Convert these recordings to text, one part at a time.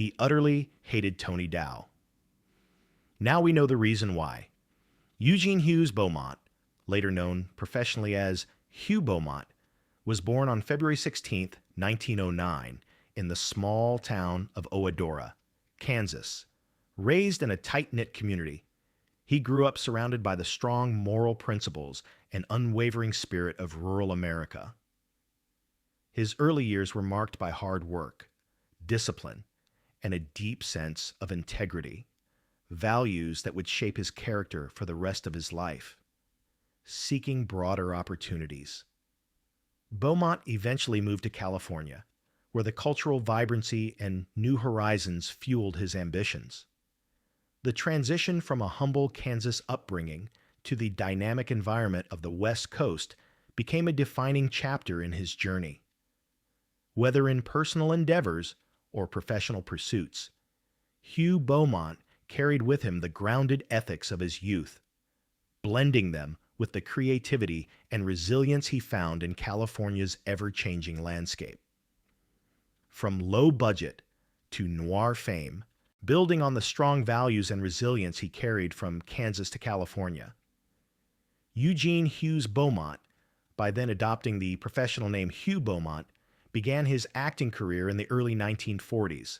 he utterly hated Tony Dow. Now we know the reason why. Eugene Hughes Beaumont, later known professionally as Hugh Beaumont, was born on February 16, 1909, in the small town of Oadora, Kansas. Raised in a tight-knit community, he grew up surrounded by the strong moral principles and unwavering spirit of rural America. His early years were marked by hard work, discipline, and a deep sense of integrity, values that would shape his character for the rest of his life. Seeking broader opportunities, Beaumont eventually moved to California, where the cultural vibrancy and new horizons fueled his ambitions. The transition from a humble Kansas upbringing to the dynamic environment of the West Coast became a defining chapter in his journey. Whether in personal endeavors or professional pursuits, Hugh Beaumont carried with him the grounded ethics of his youth, blending them with the creativity and resilience he found in California's ever-changing landscape. From low budget to noir fame, building on the strong values and resilience he carried from Kansas to California, Eugene Hughes Beaumont, by then adopting the professional name Hugh Beaumont, began his acting career in the early 1940s.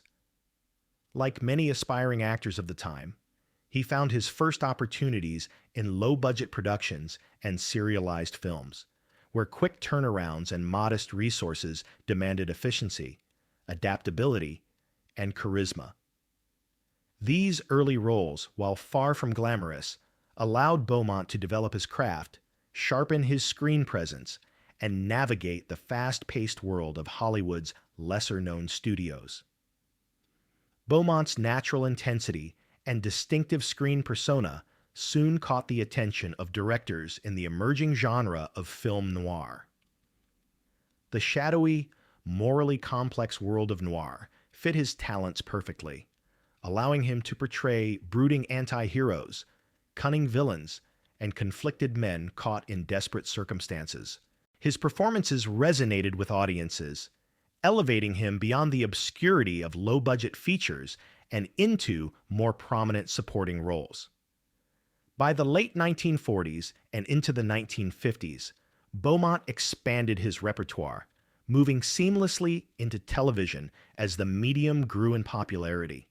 Like many aspiring actors of the time, he found his first opportunities in low-budget productions and serialized films, where quick turnarounds and modest resources demanded efficiency, adaptability, and charisma. These early roles, while far from glamorous, allowed Beaumont to develop his craft, sharpen his screen presence, and navigate the fast-paced world of Hollywood's lesser-known studios. Beaumont's natural intensity and distinctive screen persona soon caught the attention of directors in the emerging genre of film noir. The shadowy, morally complex world of noir fit his talents perfectly, allowing him to portray brooding anti-heroes, cunning villains, and conflicted men caught in desperate circumstances. His performances resonated with audiences, elevating him beyond the obscurity of low-budget features and into more prominent supporting roles. By the late 1940s and into the 1950s, Beaumont expanded his repertoire, moving seamlessly into television as the medium grew in popularity.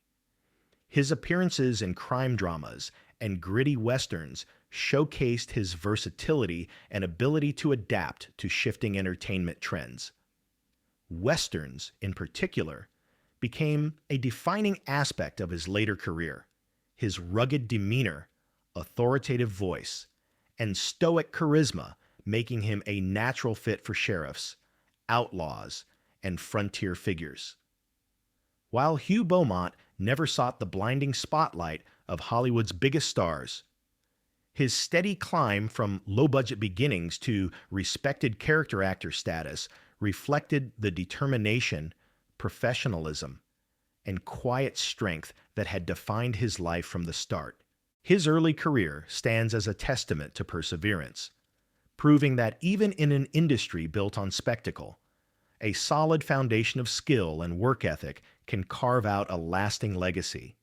His appearances in crime dramas and gritty westerns showcased his versatility and ability to adapt to shifting entertainment trends. Westerns, in particular, became a defining aspect of his later career. His rugged demeanor, authoritative voice, and stoic charisma making him a natural fit for sheriffs, outlaws, and frontier figures. While Hugh Beaumont never sought the blinding spotlight of Hollywood's biggest stars, his steady climb from low-budget beginnings to respected character actor status reflected the determination, professionalism, and quiet strength that had defined his life from the start. His early career stands as a testament to perseverance, proving that even in an industry built on spectacle, a solid foundation of skill and work ethic can carve out a lasting legacy.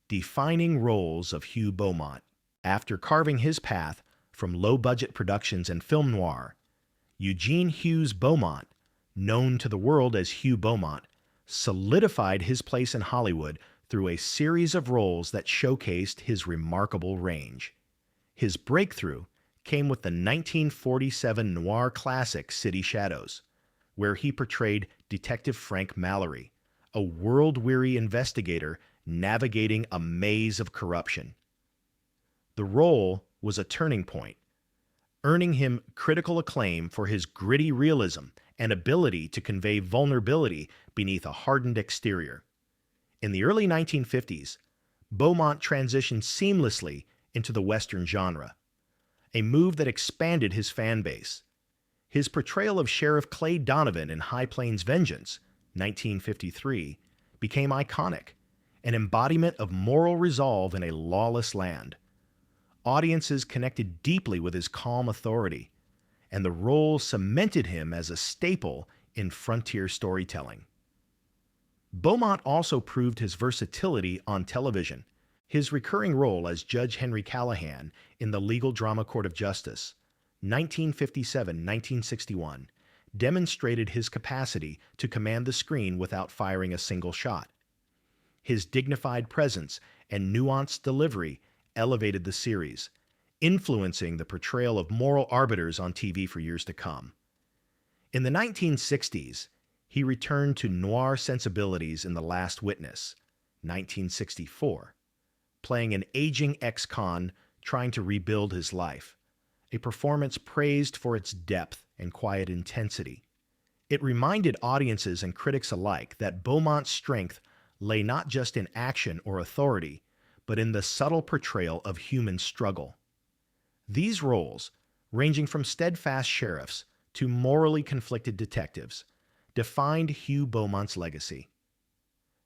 Defining roles of Hugh Beaumont. After carving his path from low-budget productions and film noir, Eugene Hughes Beaumont, known to the world as Hugh Beaumont, solidified his place in Hollywood through a series of roles that showcased his remarkable range. His breakthrough came with the 1947 noir classic City Shadows, where he portrayed Detective Frank Mallory, a world-weary investigator navigating a maze of corruption. The role was a turning point, earning him critical acclaim for his gritty realism and ability to convey vulnerability beneath a hardened exterior. In the early 1950s, Beaumont transitioned seamlessly into the Western genre, a move that expanded his fan base. His portrayal of Sheriff Clay Donovan in High Plains Vengeance, 1953, became iconic, an embodiment of moral resolve in a lawless land. Audiences connected deeply with his calm authority, and the role cemented him as a staple in frontier storytelling. Beaumont also proved his versatility on television. His recurring role as Judge Henry Callahan in the legal drama Court of Justice, 1957-1961, demonstrated his capacity to command the screen without firing a single shot. His dignified presence and nuanced delivery elevated the series, influencing the portrayal of moral arbiters on TV for years to come. In the 1960s, he returned to noir sensibilities in The Last Witness, 1964, playing an aging ex-con trying to rebuild his life, a performance praised for its depth and quiet intensity. It reminded audiences and critics alike that Beaumont's strength lay not just in action or authority, but in the subtle portrayal of human struggle. These roles, ranging from steadfast sheriffs to morally conflicted detectives, defined Hugh Beaumont's legacy.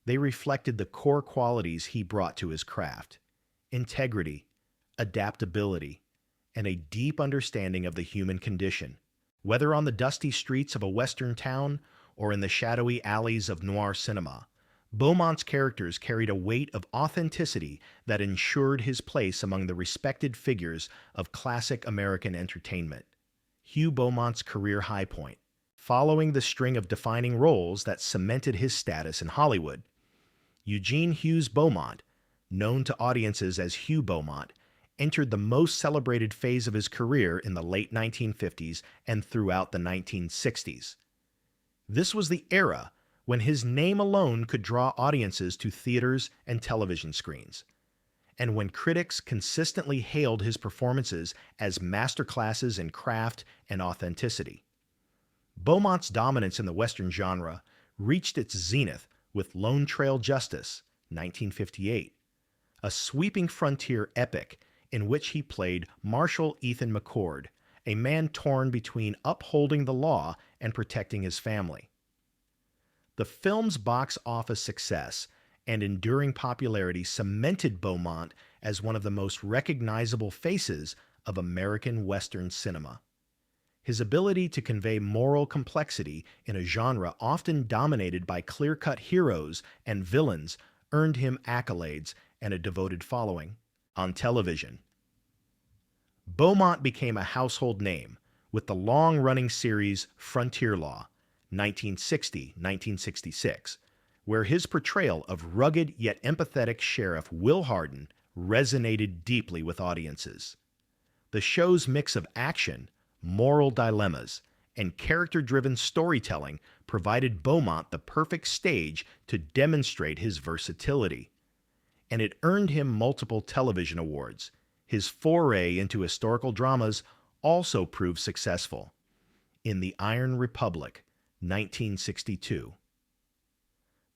They reflected the core qualities he brought to his craft: integrity, adaptability, and a deep understanding of the human condition. Whether on the dusty streets of a Western town or in the shadowy alleys of noir cinema, Beaumont's characters carried a weight of authenticity that ensured his place among the respected figures of classic American entertainment. Hugh Beaumont's career high point. Following the string of defining roles that cemented his status in Hollywood, Eugene Hughes Beaumont, known to audiences as Hugh Beaumont, entered the most celebrated phase of his career in the late 1950s and throughout the 1960s. This was the era when his name alone could draw audiences to theaters and television screens, and when critics consistently hailed his performances as masterclasses in craft and authenticity. Beaumont's dominance in the Western genre reached its zenith with Lone Trail Justice, 1958, a sweeping frontier epic in which he played Marshal Ethan McCord, a man torn between upholding the law and protecting his family. The film's box office success and enduring popularity cemented Beaumont as one of the most recognizable faces of American Western cinema. His ability to convey moral complexity in a genre often dominated by clear-cut heroes and villains earned him accolades and a devoted following. On television, Beaumont became a household name with the long-running series Frontier Law, 1960-1966, where his portrayal of rugged yet empathetic Sheriff Will Hardin resonated deeply with audiences. The show's mix of action, moral dilemmas, and character-driven storytelling provided Beaumont the perfect stage to demonstrate his versatility. And it earned him multiple television awards. His foray into historical dramas also proved successful. In The Iron Republic, 1962.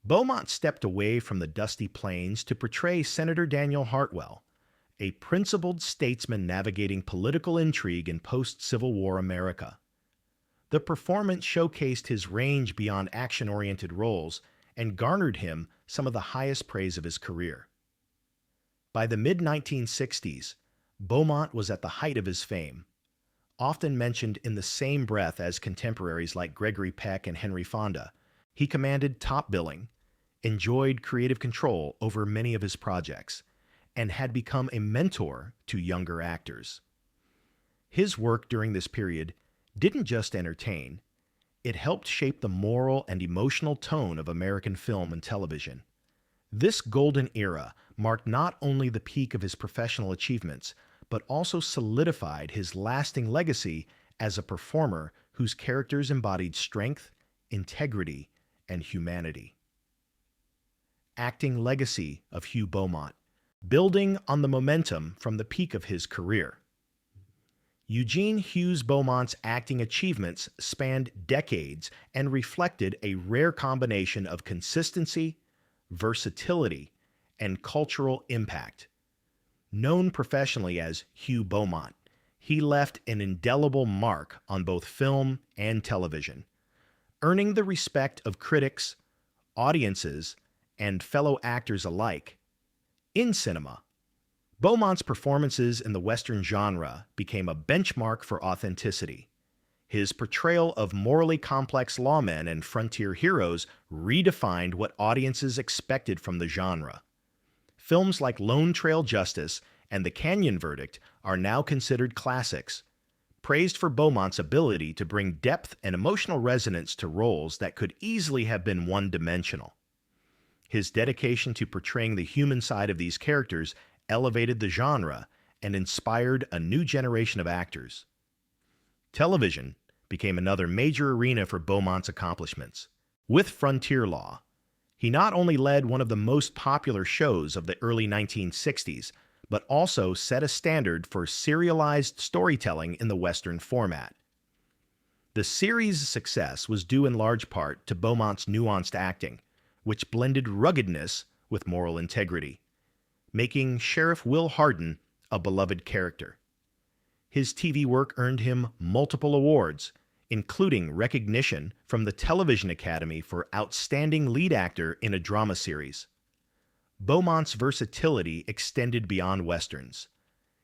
Beaumont stepped away from the dusty plains to portray Senator Daniel Hartwell, a principled statesman navigating political intrigue in post-Civil War America. The performance showcased his range beyond action-oriented roles and garnered him some of the highest praise of his career. By the mid-1960s, Beaumont was at the height of his fame, often mentioned in the same breath as contemporaries like Gregory Peck and Henry Fonda. He commanded top billing, enjoyed creative control over many of his projects, and had become a mentor to younger actors. His work during this period didn't just entertain, it helped shape the moral and emotional tone of American film and television. This golden era marked not only the peak of his professional achievements, but also solidified his lasting legacy as a performer whose characters embodied strength, integrity, and humanity. Acting legacy of Hugh Beaumont, building on the momentum from the peak of his career. Eugene Hughes Beaumont's acting achievements spanned decades and reflected a rare combination of consistency, versatility, and cultural impact. Known professionally as Hugh Beaumont, he left an indelible mark on both film and television, earning the respect of critics, audiences, and fellow actors alike. In cinema, Beaumont's performances in the Western genre became a benchmark for authenticity. His portrayal of morally complex lawmen and frontier heroes redefined what audiences expected from the genre. Films like Lone Trail Justice and The Canyon Verdict are now considered classics, praised for Beaumont's ability to bring depth and emotional resonance to roles that could easily have been one-dimensional. His dedication to portraying the human side of these characters elevated the genre and inspired a new generation of actors. Television became another major arena for Beaumont's accomplishments. With Frontier Law, he not only led one of the most popular shows of the early 1960s, but also set a standard for serialized storytelling in the Western format. The series' success was due in large part to Beaumont's nuanced acting, which blended ruggedness with moral integrity, making Sheriff Will Hardin a beloved character. His TV work earned him multiple awards, including recognition from the Television Academy for Outstanding Lead Actor in a Drama Series. Beaumont's versatility extended beyond Westerns.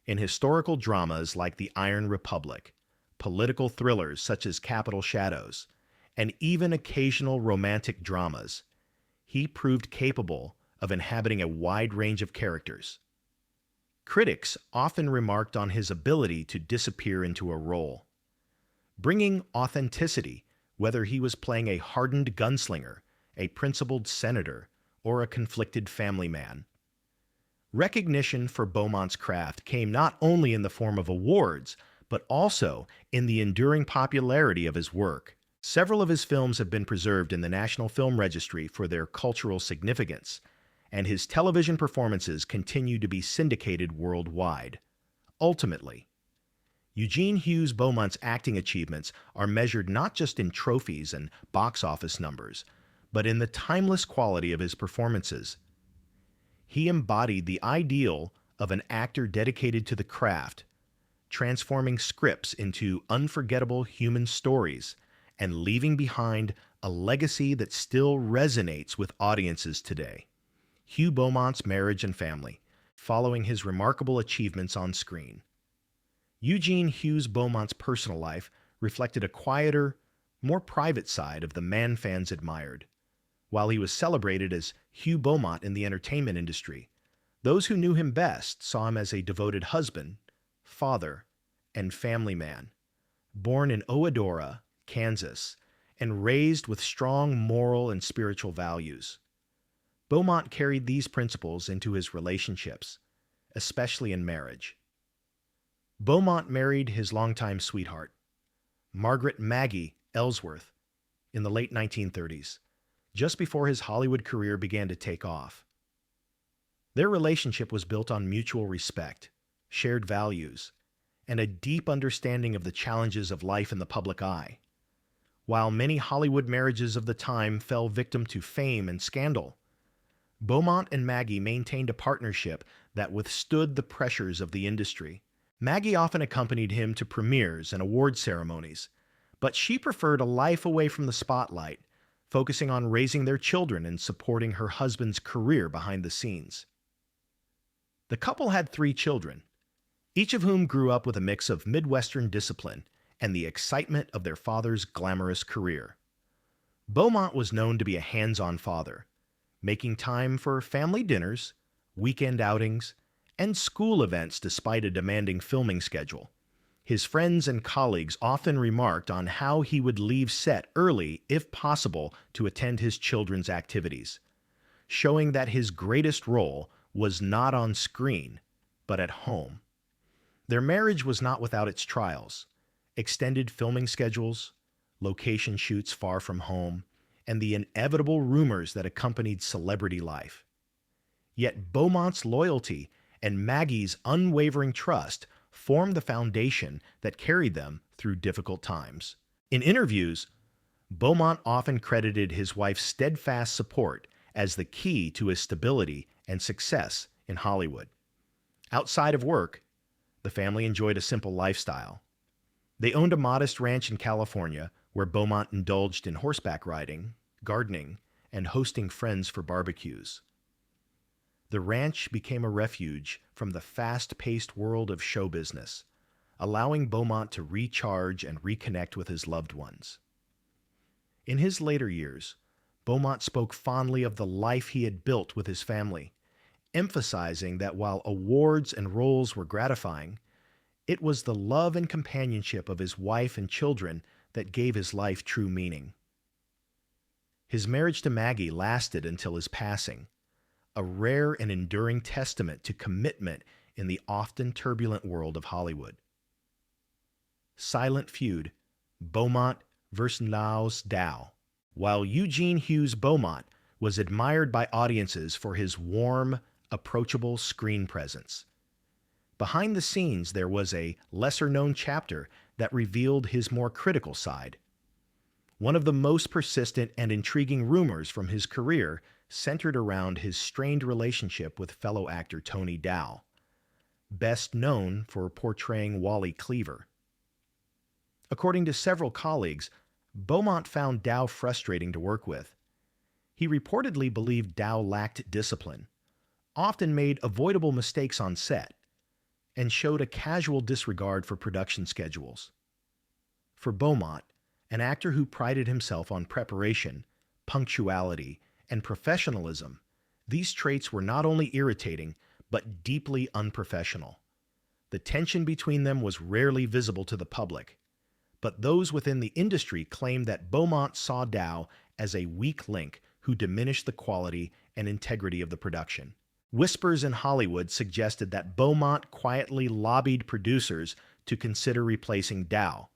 In historical dramas like The Iron Republic, political thrillers such as Capital Shadows, and even occasional romantic dramas, he proved capable of inhabiting a wide range of characters. Critics often remarked on his ability to disappear into a role, bringing authenticity, whether he was playing a hardened gunslinger, a principled senator, or a conflicted family man. Recognition for Beaumont's craft came not only in the form of awards, but also in the enduring popularity of his work. Several of his films have been preserved in the National Film Registry for their cultural significance, and his television performances continue to be syndicated worldwide. Ultimately, Eugene Hughes Beaumont's acting achievements are measured not just in trophies and box office numbers, but in the timeless quality of his performances. He embodied the ideal of an actor dedicated to the craft, transforming scripts into unforgettable human stories and leaving behind a legacy that still resonates with audiences today. Hugh Beaumont's marriage and family, following his remarkable achievements on screen. Eugene Hughes Beaumont's personal life reflected a quieter, more private side of the man fans admired. While he was celebrated as Hugh Beaumont in the entertainment industry, those who knew him best saw him as a devoted husband, father, and family man, born in Owadora, Kansas, and raised with strong moral and spiritual values. Beaumont carried these principles into his relationships, especially in marriage. Beaumont married his longtime sweetheart, Margaret Maggie Ellsworth, in the late 1930s, just before his Hollywood career began to take off. Their relationship was built on mutual respect, shared values, and a deep understanding of the challenges of life in the public eye. While many Hollywood marriages of the time fell victim to fame and scandal, Beaumont and Maggie maintained a partnership that withstood the pressures of the industry. Maggie often accompanied him to premieres and award ceremonies, but she preferred a life away from the spotlight, focusing on raising their children and supporting her husband's career behind the scenes. The couple had 3 children, each of whom grew up with a mix of Midwestern discipline and the excitement of their father's glamorous career. Beaumont was known to be a hands-on father, making time for family dinners, weekend outings, and school events despite a demanding filming schedule. His friends and colleagues often remarked on how he would leave set early, if possible, to attend his children's activities, showing that his greatest role was not on screen, but at home. Their marriage was not without its trials: extended filming schedules, location shoots far from home, and the inevitable rumors that accompanied celebrity life. Yet Beaumont's loyalty and Maggie's unwavering trust formed the foundation that carried them through difficult times. In interviews, Beaumont often credited his wife's steadfast support as the key to his stability and success in Hollywood. Outside of work, the family enjoyed a simple lifestyle. They owned a modest ranch in California where Beaumont indulged in horseback riding, gardening, and hosting friends for barbecues. The ranch became a refuge from the fast-paced world of show business, allowing Beaumont to recharge and reconnect with his loved ones. In his later years, Beaumont spoke fondly of the life he had built with his family, emphasizing that while awards and roles were gratifying, it was the love and companionship of his wife and children that gave his life true meaning. His marriage to Maggie lasted until his passing, a rare and enduring testament to commitment in the often turbulent world of Hollywood. Silent feud, Beaumont versus Dow. While Eugene Hughes Beaumont was admired by audiences for his warm, approachable screen presence, behind the scenes there was a lesser-known chapter that revealed his more critical side. One of the most persistent and intriguing rumors from his career centered around his strained relationship with fellow actor Tony Dow, best known for portraying Wally Cleaver. According to several colleagues, Beaumont found Dow frustrating to work with. He reportedly believed Dow lacked discipline, often made avoidable mistakes on set, and showed a casual disregard for production schedules. For Beaumont, an actor who prided himself on preparation, punctuality, and professionalism, these traits were not only irritating, but deeply unprofessional. The tension between them was rarely visible to the public, but those within the industry claimed that Beaumont saw Dow as a weak link who diminished the quality and integrity of the production. Whispers in Hollywood suggested that Beaumont quietly lobbied producers to consider replacing Dow,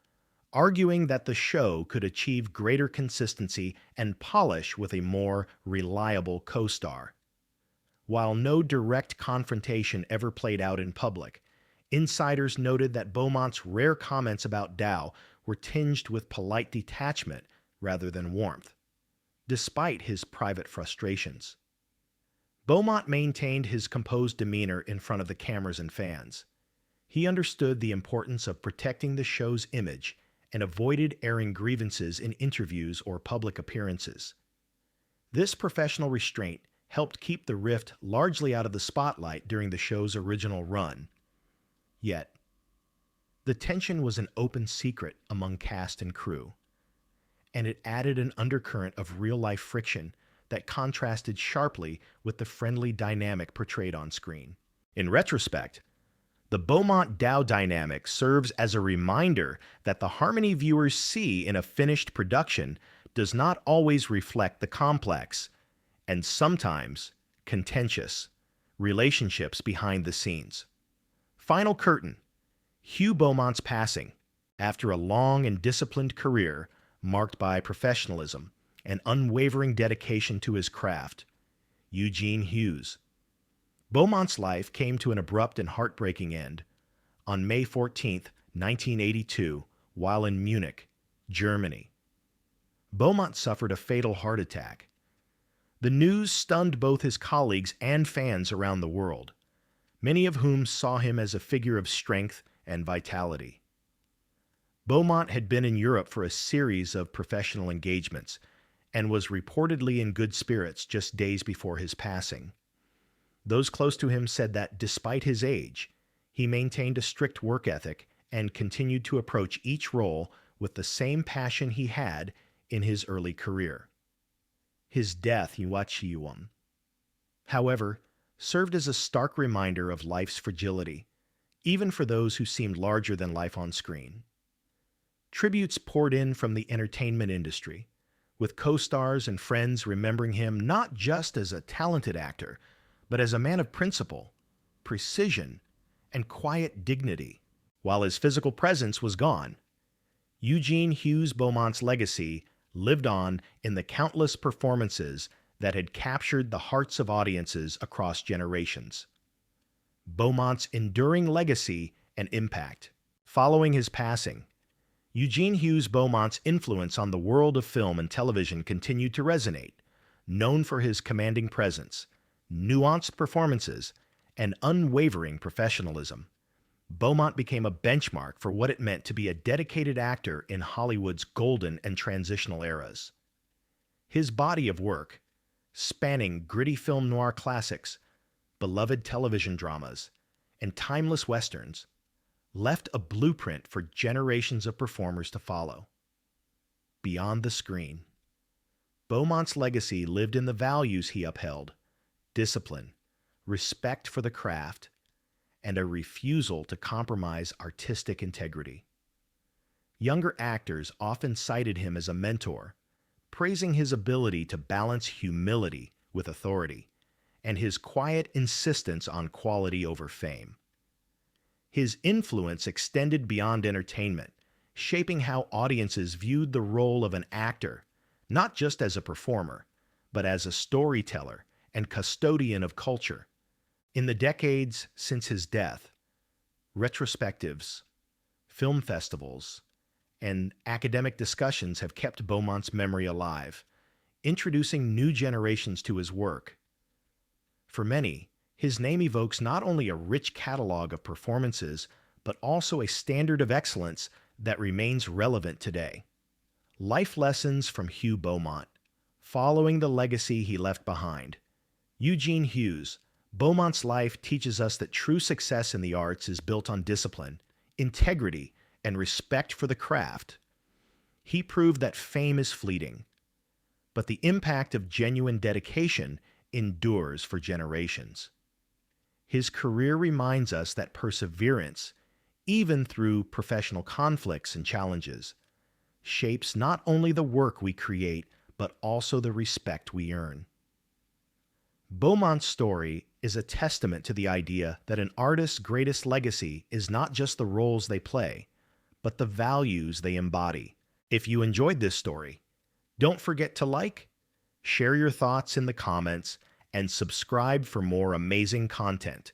arguing that the show could achieve greater consistency and polish with a more reliable co-star. While no direct confrontation ever played out in public, insiders noted that Beaumont's rare comments about Dow were tinged with polite detachment rather than warmth, despite his private frustrations. Beaumont maintained his composed demeanor in front of the cameras and fans. He understood the importance of protecting the show's image and avoided airing grievances in interviews or public appearances. This professional restraint helped keep the rift largely out of the spotlight during the show's original run. Yet, the tension was an open secret among cast and crew, and it added an undercurrent of real-life friction that contrasted sharply with the friendly dynamic portrayed on screen. In retrospect, the Beaumont-Dow dynamic serves as a reminder that the harmony viewers see in a finished production does not always reflect the complex, and sometimes contentious, relationships behind the scenes. Final curtain. Hugh Beaumont's passing, after a long and disciplined career marked by professionalism and unwavering dedication to his craft. Eugene Hughes. Beaumont's life came to an abrupt and heartbreaking end on May 14, 1982, while in Munich, Germany. Beaumont suffered a fatal heart attack. The news stunned both his colleagues and fans around the world, many of whom saw him as a figure of strength and vitality. Beaumont had been in Europe for a series of professional engagements and was reportedly in good spirits just days before his passing. Those close to him said that despite his age, he maintained a strict work ethic and continued to approach each role with the same passion he had in his early career. His death, however, served as a stark reminder of life's fragility, even for those who seemed larger than life on screen. Tributes poured in from the entertainment industry, with co-stars and friends remembering him not just as a talented actor, but as a man of principle, precision, and quiet dignity. While his physical presence was gone, Eugene Hughes Beaumont's legacy lived on in the countless performances that had captured the hearts of audiences across generations. Beaumont's enduring legacy and impact. Following his passing, Eugene Hughes Beaumont's influence on the world of film and television continued to resonate, known for his commanding presence, nuanced performances, and unwavering professionalism. Beaumont became a benchmark for what it meant to be a dedicated actor in Hollywood's golden and transitional eras. His body of work, spanning gritty film noir classics, beloved television dramas, and timeless westerns, left a blueprint for generations of performers to follow. Beyond the screen, Beaumont's legacy lived in the values he upheld: discipline, respect for the craft, and a refusal to compromise artistic integrity. Younger actors often cited him as a mentor, praising his ability to balance humility with authority and his quiet insistence on quality over fame. His influence extended beyond entertainment, shaping how audiences viewed the role of an actor, not just as a performer, but as a storyteller and custodian of culture. In the decades since his death, retrospectives, film festivals, and academic discussions have kept Beaumont's memory alive, introducing new generations to his work. For many, his name evokes not only a rich catalog of performances, but also a standard of excellence that remains relevant today. Life lessons from Hugh Beaumont, following the legacy he left behind. Eugene Hughes, Beaumont's life teaches us that true success in the arts is built on discipline, integrity, and respect for the craft. He proved that fame is fleeting, but the impact of genuine dedication endures for generations. His career reminds us that perseverance, even through professional conflicts and challenges, shapes not only the work we create, but also the respect we earn. Beaumont's story is a testament to the idea that an artist's greatest legacy is not just the roles they play, but the values they embody. If you enjoyed this story, don't forget to like, share your thoughts in the comments, and subscribe for more amazing content.